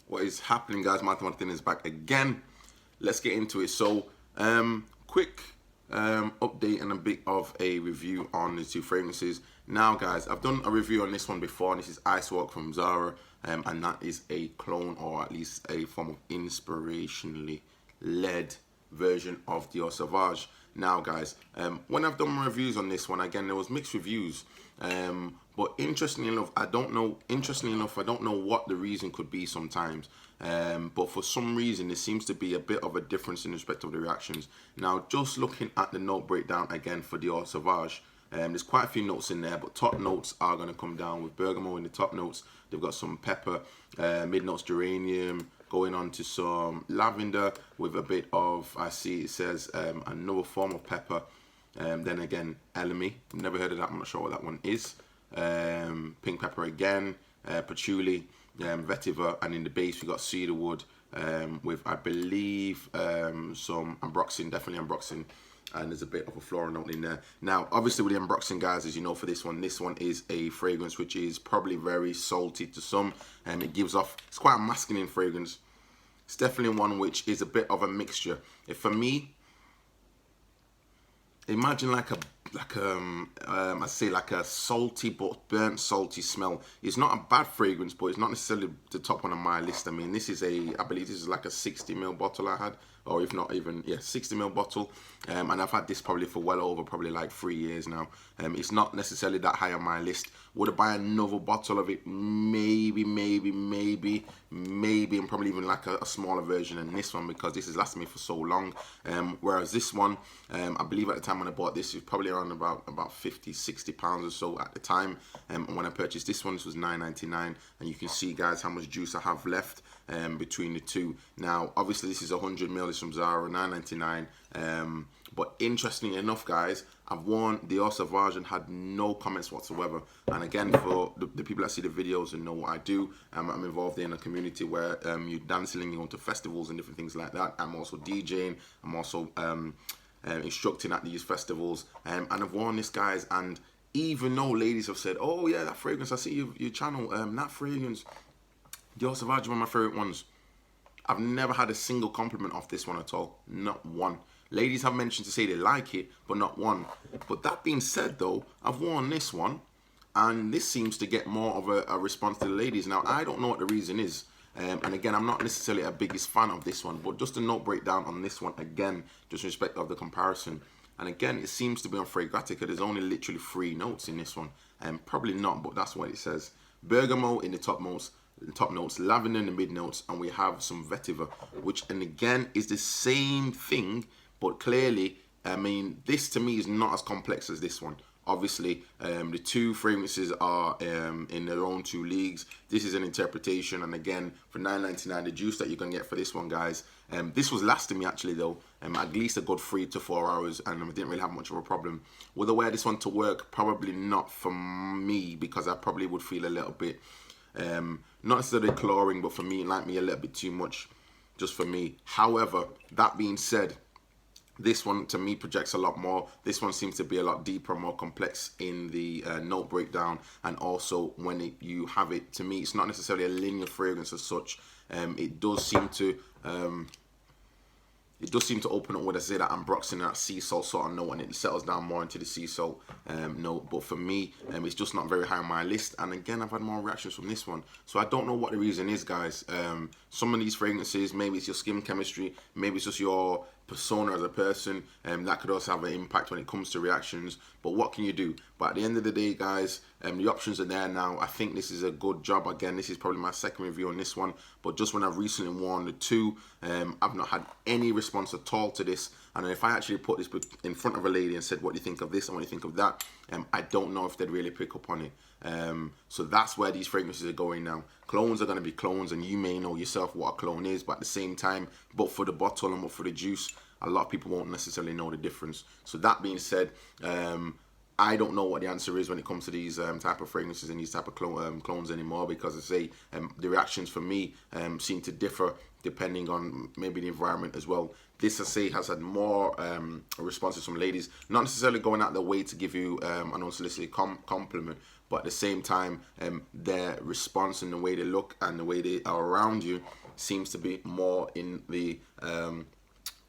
What is happening, guys? Martin is back again. Let's get into it. So, quick update and a bit of a review on the two fragrances. Now, guys, I've done a review on this one before, and this is Ice Walk from Zara, and that is a clone, or at least a form of inspirationally led version of Dior Sauvage. Now, guys, when I've done my reviews on this one, again, there was mixed reviews. But interestingly enough, I don't know what the reason could be sometimes. But for some reason, there seems to be a bit of a difference in respect of the reactions. Now, just looking at the note breakdown again for Dior Sauvage, there's quite a few notes in there, but top notes are going to come down with bergamot in the top notes. They've got some pepper, mid notes geranium, going on to some lavender with a bit of, I see it says another form of pepper. Then again, elemi. Never heard of that. I'm not sure what that one is. Pink pepper again, patchouli, vetiver, and in the base we got cedarwood with, I believe, some ambroxan, definitely ambroxan, and there's a bit of a floral note in there. Now, obviously with the ambroxan, guys, as you know, for this one is a fragrance which is probably very salty to some, and it gives off, it's quite a masculine fragrance. It's definitely one which is a bit of a mixture. If for me, imagine like I say like a salty but burnt salty smell. It's not a bad fragrance, but it's not necessarily the top one on my list. I mean, this is I believe this is like a 60ml bottle I had, or if not even, yeah, 60ml bottle. And I've had this probably for well over probably like 3 years now. It's not necessarily that high on my list. Would I buy another bottle of it? Maybe, and probably even like a smaller version than this one, because this has lasted me for so long. Whereas this one, I believe at the time when I bought this, it was probably around about 50-60 pounds or so at the time. And when I purchased this one, this was $9.99, and you can see, guys, how much juice I have left between the two. Now, obviously, this is 100ml. It's from Zara, $9.99. But interestingly enough, guys, I've worn Dior Sauvage and had no comments whatsoever. And again, for the people that see the videos and know what I do, I'm involved in a community where you dancing and you go to festivals and different things like that. I'm also DJing. I'm also instructing at these festivals. And I've worn this, guys, and even though ladies have said, oh yeah, that fragrance, I see your channel, that fragrance, Dior Sauvage is one of my favorite ones. I've never had a single compliment off this one at all. Not one. Ladies have mentioned to say they like it, but not one. But that being said, though, I've worn this one, and this seems to get more of a response to the ladies. Now, I don't know what the reason is. And again, I'm not necessarily a biggest fan of this one, but just a note breakdown on this one, again, just in respect of the comparison. And again, it seems to be on Fragrantica. There's only literally 3 notes in this one. Probably not, but that's what it says. Bergamot in the top notes, lavender in the mid notes, and we have some vetiver, which, and again, is the same thing, but clearly, I mean, this to me is not as complex as this one. Obviously, the two fragrances are in their own 2 leagues. This is an interpretation, and again, for $9.99, the juice that you're gonna get for this one, guys. This was lasting me actually though, at least a good 3 to 4 hours, and I didn't really have much of a problem. Would I wear this one to work? Probably not for me, because I probably would feel a little bit, not necessarily cloying, but for me, it might be a little bit too much, just for me. However, that being said, this one to me projects a lot more. This one seems to be a lot deeper, more complex in the note breakdown, and also when you have it, to me, it's not necessarily a linear fragrance as such. It does seem to open up with, I say, that ambroxan, that sea salt sort of note, and it settles down more into the sea salt note. But for me, it's just not very high on my list. And again, I've had more reactions from this one, so I don't know what the reason is, guys. Some of these fragrances, maybe it's your skin chemistry, maybe it's just your persona as a person, that could also have an impact when it comes to reactions. But what can you do? But at the end of the day, guys, the options are there now. I think this is a good job. Again, this is probably my second review on this one, but just when I've recently worn the 2, I've not had any response at all to this. And if I actually put this in front of a lady and said, what do you think of this and what do you think of that, I don't know if they'd really pick up on it. So that's where these fragrances are going now. Clones are going to be clones, and you may know yourself what a clone is, but at the same time, but for the bottle and but for the juice, a lot of people won't necessarily know the difference. So that being said, I don't know what the answer is when it comes to these type of fragrances and these type of clones anymore, because I say the reactions for me seem to differ depending on maybe the environment as well. This, I say, has had more responses from ladies, not necessarily going out their way to give you an unsolicited compliment, but at the same time, their response and the way they look and the way they are around you seems to be more in the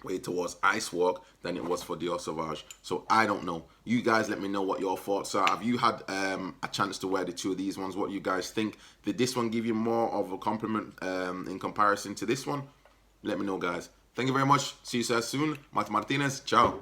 way towards Ice Walk than it was for Dior Sauvage. So I don't know. You guys let me know what your thoughts are. Have you had a chance to wear the two of these ones? What you guys think? Did this one give you more of a compliment in comparison to this one? Let me know, guys. Thank you very much. See you guys soon. Martin Martinez. Ciao.